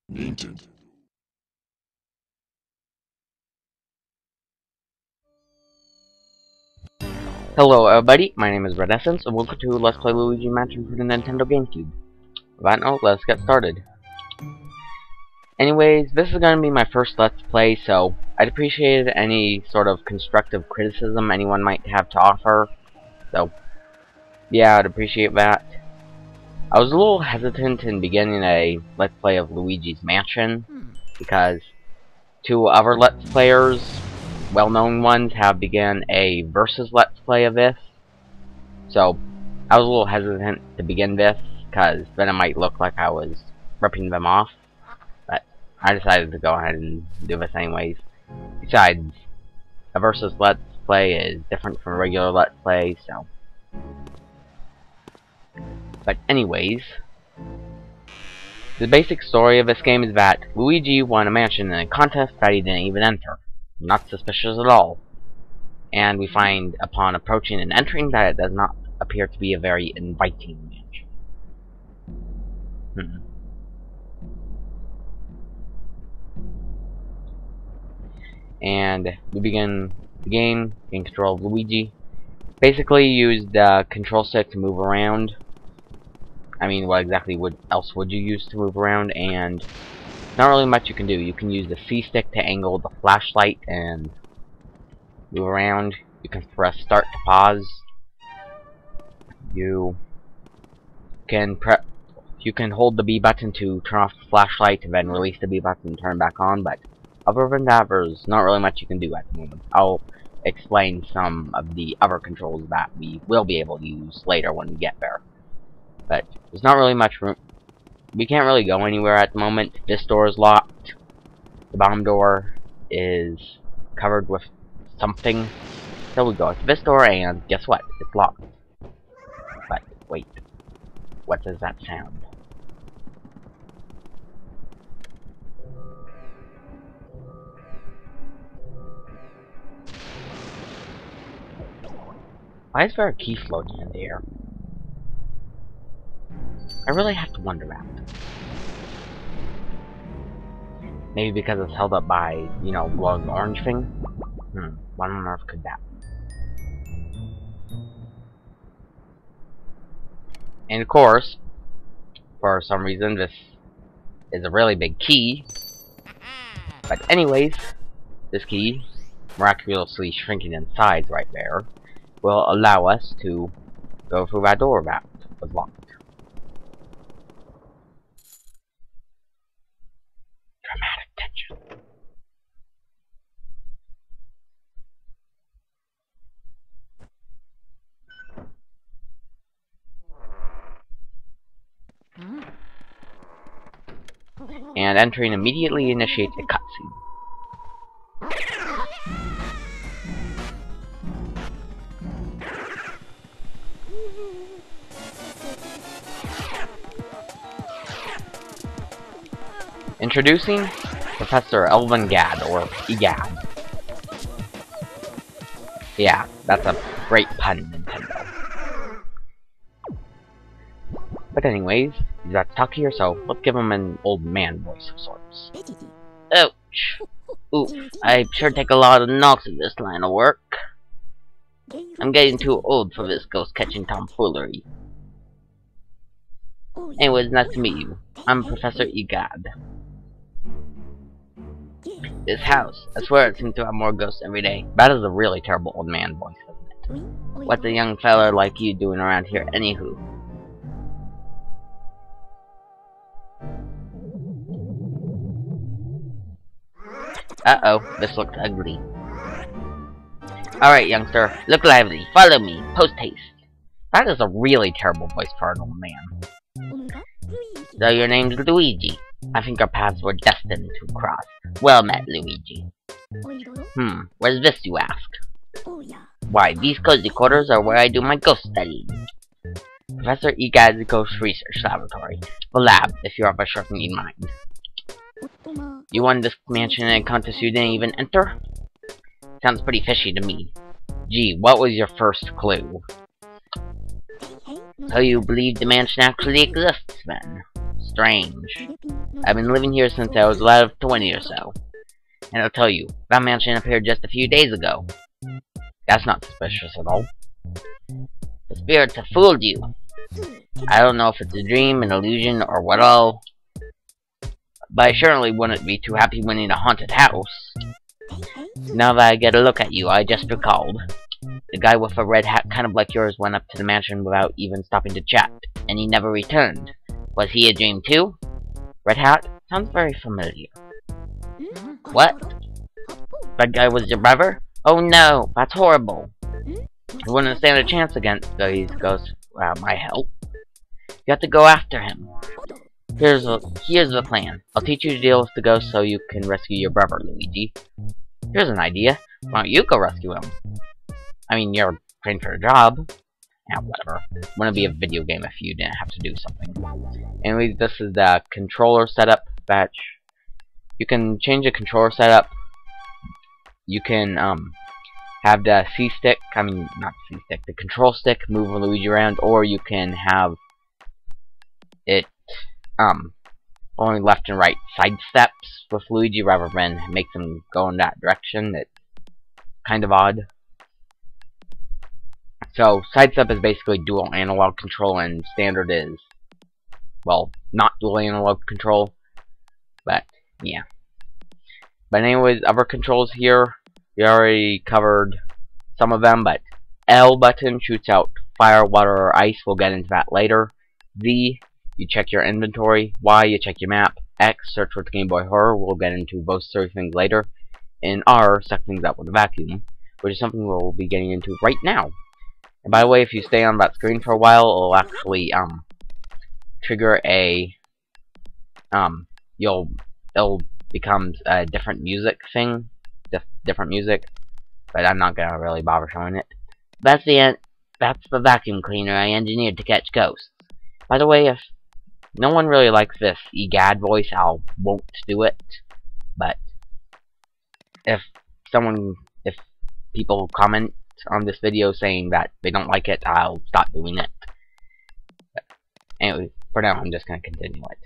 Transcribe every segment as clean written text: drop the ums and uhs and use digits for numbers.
Minted. Hello everybody, my name is Red Essence, and welcome to Let's Play Luigi Mansion for the Nintendo GameCube. With that note, let's get started. Anyways, this is gonna be my first Let's Play, so I'd appreciate any sort of constructive criticism anyone might have to offer. So, yeah, I'd appreciate that. I was a little hesitant in beginning a Let's Play of Luigi's Mansion, because two other Let's Players, well-known ones, have begun a versus Let's Play of this. So, I was a little hesitant to begin this, because then it might look like I was ripping them off. But I decided to go ahead and do this anyways. Besides, a versus Let's Play is different from a regular Let's Play, so... But anyways, the basic story of this game is that Luigi won a mansion in a contest that he didn't even enter. Not suspicious at all. And we find, upon approaching and entering, that it does not appear to be a very inviting mansion. And we begin the game in control of Luigi. Basically, use the control stick to move around. I mean, what exactly else would you use to move around? And not really much you can do. You can use the C stick to angle the flashlight and move around. You can press start to pause. You can hold the B button to turn off the flashlight and then release the B button and turn it back on, but other than that, there's not really much you can do at the moment. I'll explain some of the other controls that we will be able to use later when we get there. But there's not really much room. We can't really go anywhere at the moment. This door is locked. The bottom door is covered with something. So we go to this door, and guess what? It's locked. But wait, what does that sound? Why is there a key floating in the air? I really have to wonder that. Maybe because it's held up by, you know, glowing orange thing? What on earth could that be? And of course, for some reason, this is a really big key. But anyways, this key, miraculously shrinking in size right there, will allow us to go through that door that was locked. Dramatic tension. And entering immediately initiates a cutscene. Introducing Professor Egad, or Egad. Yeah, that's a great pun, Nintendo. But anyways, he's about to talk here, so let's give him an old man voice of sorts. Ouch! Oof, I sure take a lot of knocks in this line of work. I'm getting too old for this ghost-catching tomfoolery. Anyways, nice to meet you. I'm Professor Egad. This house, I swear it seems to have more ghosts every day. That is a really terrible old man voice, isn't it? What's a young fella like you doing around here, anywho? Uh-oh, this looks ugly. Alright, youngster, look lively, follow me, post-haste. That is a really terrible voice for an old man. So your name's Luigi. I think our paths were destined to cross. Well met, Luigi. Where's this, you ask? Why, these cozy quarters are where I do my ghost studying. Professor Egad's Ghost Research Laboratory. The lab, if you're of a sharpening mind. You won this mansion in a contest you didn't even enter? Sounds pretty fishy to me. Gee, what was your first clue? So you believe the mansion actually exists, then? Strange. I've been living here since I was about 20 or so. And I'll tell you, that mansion appeared just a few days ago. That's not suspicious at all. The spirits have fooled you. I don't know if it's a dream, an illusion, or what all. But I surely wouldn't be too happy winning a haunted house. Now that I get a look at you, I just recalled. The guy with a red hat kind of like yours went up to the mansion without even stopping to chat, and he never returned. Was he a dream too? Red hat? Sounds very familiar. What? That guy was your brother? Oh no, that's horrible. I wouldn't stand a chance against these ghosts without my help. You have to go after him. Here's the plan. I'll teach you to deal with the ghost so you can rescue your brother, Luigi. Here's an idea. Why don't you go rescue him? I mean, you're trained for a job. Yeah, whatever. Wouldn't be a video game if you didn't have to do something. Anyways, this is the controller setup batch. You can change the controller setup. You can have the C-stick, not C-stick, the control stick move Luigi around, or you can have it only left and right side steps with Luigi rather than make them go in that direction. It's kind of odd. So, sidestep is basically dual analog control, and standard is, well, not dual analog control, but, yeah. But anyways, other controls here, we already covered some of them, but L button shoots out fire, water, or ice. We'll get into that later. Z, you check your inventory. Y, you check your map. X, search with Game Boy Horror. We'll get into both three things later. And R, suck things out with a vacuum, which is something we'll be getting into right now. And by the way, if you stay on that screen for a while, it'll actually trigger a it'll become a different music thing, different music, but I'm not gonna really bother showing it. That's the end. That's the vacuum cleaner I engineered to catch ghosts. By the way, if no one really likes this Egad voice, I won't do it. But if people comment on this video saying that they don't like it, I'll stop doing it. But anyway, for now, I'm just gonna continue it.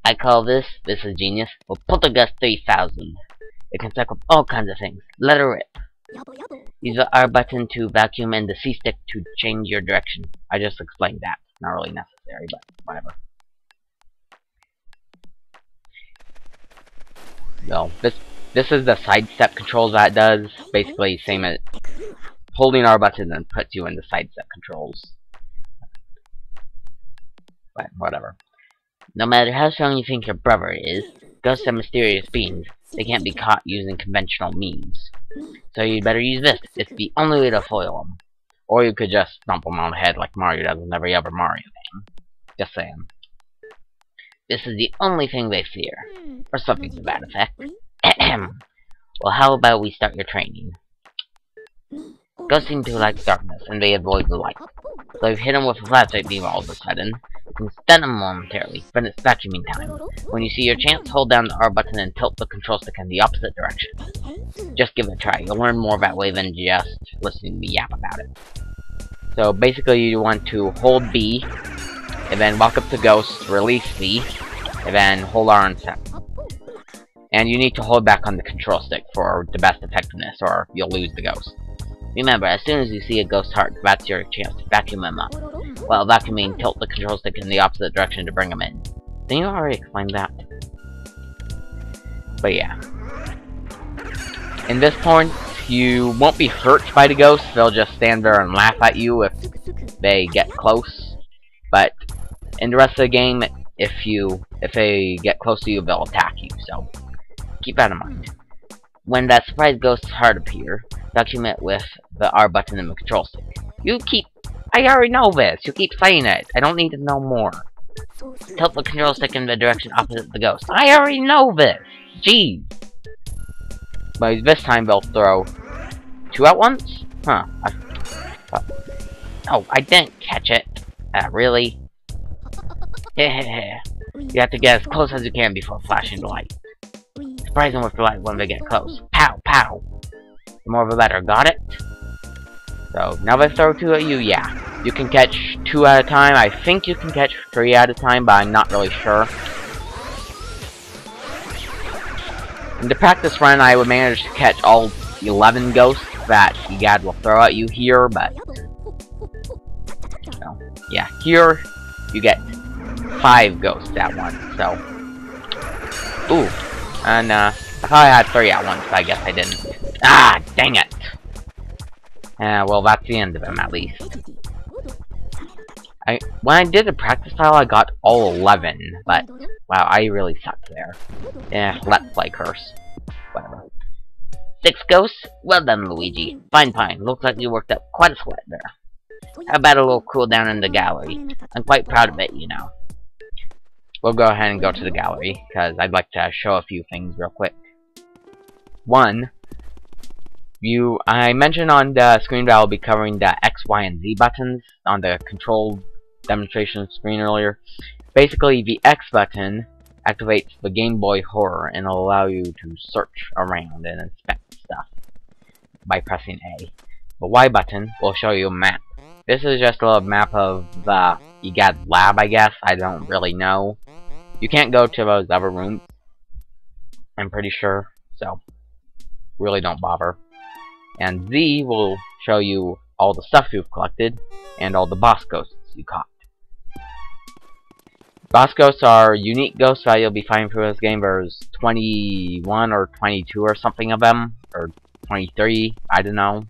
I call this is genius, or Poltergeist 3000. It can suck up all kinds of things. Let her rip. Use the R button to vacuum and the C stick to change your direction. I just explained that. Not really necessary, but whatever. Well, this is the sidestep controls that it does. Basically, same as holding R button and puts you in the sidestep controls. But whatever. No matter how strong you think your brother is, ghosts are mysterious beings. They can't be caught using conventional means. So you'd better use this. It's the only way to foil them. Or you could just stomp them on the head like Mario does in every other Mario game. Just saying. This is the only thing they fear. Or something to that effect. Well, how about we start your training? Ghosts seem to like darkness, and they avoid the light. So if you hit them with a flashlight beam all of a sudden, you can stun them momentarily, but it's vacuuming time. When you see your chance, hold down the R button and tilt the control stick in the opposite direction. Just give it a try. You'll learn more that way than just listening to me yap about it. So basically you want to hold B, and then walk up to Ghost, release B, and then hold R and step. And you need to hold back on the control stick for the best effectiveness, or you'll lose the ghost. Remember, as soon as you see a ghost heart, that's your chance to vacuum him up. While vacuuming, tilt the control stick in the opposite direction to bring him in. Didn't you already explain that? But yeah. In this point, you won't be hurt by the ghosts. They'll just stand there and laugh at you if they get close. But in the rest of the game, if they get close to you, they'll attack you. So keep that in mind. When that surprise ghost heart appear, vacuum it with the R button and the control stick. I already know this. You keep saying it. I don't need to know more. Tilt the control stick in the direction opposite the ghost. I already know this. Jeez. But this time they'll throw 2 at once? Huh. Oh, I didn't catch it. Really? You have to get as close as you can before flashing the light. Surprise them with the light when they get close. Pow, pow. The more the better. Got it? So, now they throw 2 at you, yeah. You can catch 2 at a time. I think you can catch 3 at a time, but I'm not really sure. In the practice run, I would manage to catch all 11 ghosts that Egad will throw at you here, but... So, yeah, here you get 5 ghosts at once, so... Ooh, and I thought I had 3 at once, but I guess I didn't. Ah, dang it! Well, that's the end of him, at least. When I did the practice tile, I got all 11, but, wow, I really sucked there. Let's play curse. Whatever. 6 ghosts? Well done, Luigi. Fine. Looks like you worked up quite a sweat there. How about a little cool down in the gallery? I'm quite proud of it, you know. We'll go ahead and go to the gallery, because I'd like to show a few things real quick. One, I mentioned on the screen that I'll be covering the X, Y, and Z buttons on the control demonstration screen earlier. Basically, the X button activates the Game Boy Horror and will allow you to search around and inspect stuff by pressing A. The Y button will show you a map. This is just a little map of the Egad lab, I guess. I don't really know. You can't go to those other rooms, I'm pretty sure, so really don't bother. And Z will show you all the stuff you've collected and all the boss ghosts you caught. Boss ghosts are unique ghosts that you'll be finding through this game. There's 21 or 22 or something of them, or 23, I don't know.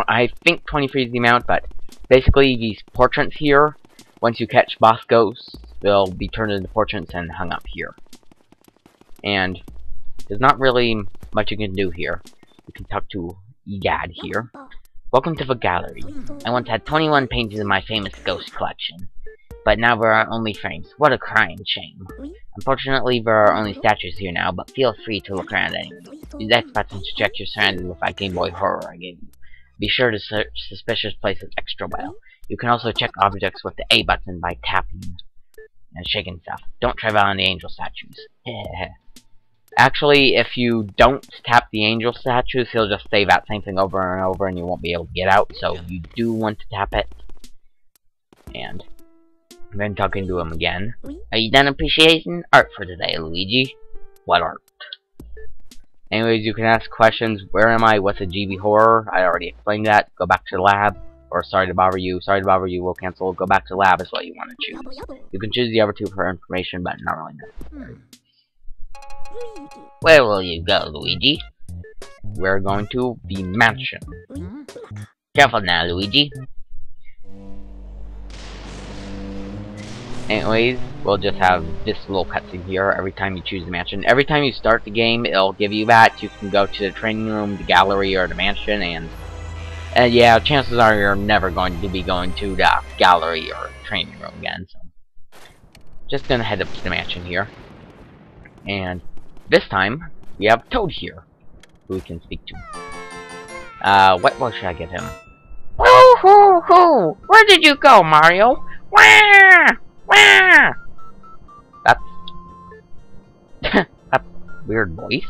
I think 23 is the amount, but basically these portraits here, once you catch boss ghosts, they'll be turned into portraits and hung up here. And there's not really much you can do here. You can talk to Egad here. Welcome to the gallery. I once had 21 paintings in my famous ghost collection, but now there are only frames. What a crying shame. Unfortunately, there are only statues here now, but feel free to look around anyway. Use X button to check your surroundings with that Game Boy Horror I gave you. Be sure to search suspicious places extra well. You can also check objects with the A button by tapping and shaking stuff. Don't try that on the angel statues. Actually, if you don't tap the angel statues, he'll just say that same thing over and over and you won't be able to get out, so you do want to tap it. And then talking to him again. Are you done appreciating art for today, Luigi? What art? Anyways, you can ask questions. Where am I? What's a GB horror? I already explained that. Go back to the lab. Or sorry to bother you. Sorry to bother you. We'll cancel. Go back to the lab is what you want to choose. You can choose the other two for information, but not really necessary. Where will you go, Luigi? We're going to the mansion. Careful now, Luigi. Anyways, we'll just have this little cutscene here every time you choose the mansion. Every time you start the game, it'll give you that. You can go to the training room, the gallery, or the mansion, and yeah, chances are you're never going to be going to the gallery or training room again, so just gonna head up to the mansion here. And this time, we have Toad here, who we can speak to. What voice should I give him? Woo hoo hoo! Where did you go, Mario? Wah! Wah! That's a weird voice.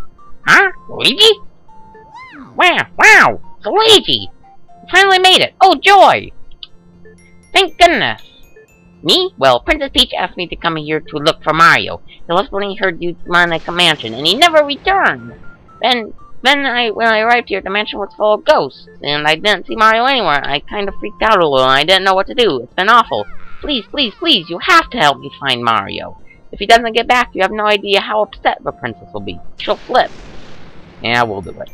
Huh? Luigi? Wow! Wow! It's Luigi! You finally made it! Oh joy! Thank goodness! Me? Well, Princess Peach asked me to come here to look for Mario. He left when he heard you run at the mansion, and he never returned. Then when I arrived here, the mansion was full of ghosts, and I didn't see Mario anywhere. I kind of freaked out a little, and I didn't know what to do. It's been awful. Please, please, please, you have to help me find Mario. If he doesn't get back, you have no idea how upset the princess will be. She'll flip. Yeah, we'll do it.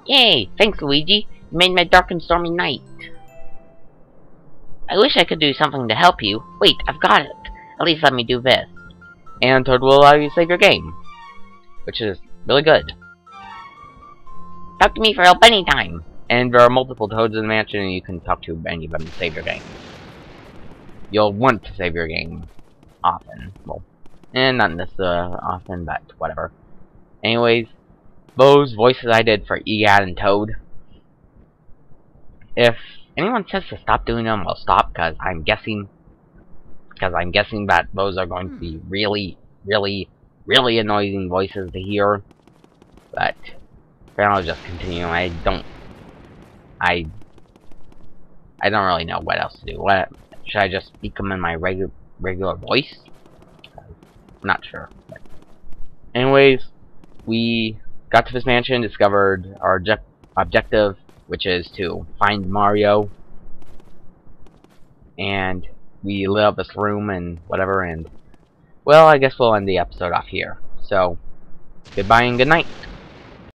Yay! Thanks, Luigi. You made my dark and stormy night. I wish I could do something to help you. Wait, I've got it. At least let me do this. And Toad will allow you to save your game, which is really good. Talk to me for help anytime. And there are multiple Toads in the mansion, and you can talk to any of them to save your game. You'll want to save your game often. Well, not this often, but whatever. Anyways, those voices I did for Egad and Toad. If anyone says to stop doing them, I'll stop, because I'm guessing that those are going to be really, really, really annoying voices to hear. But then I'll just continue. I don't really know what else to do. Should I just speak them in my regular voice? I'm not sure. But Anyways, we got to this mansion, discovered our objective, which is to find Mario, and we lit up this room and whatever, and well, I guess we'll end the episode off here. So, goodbye and good night.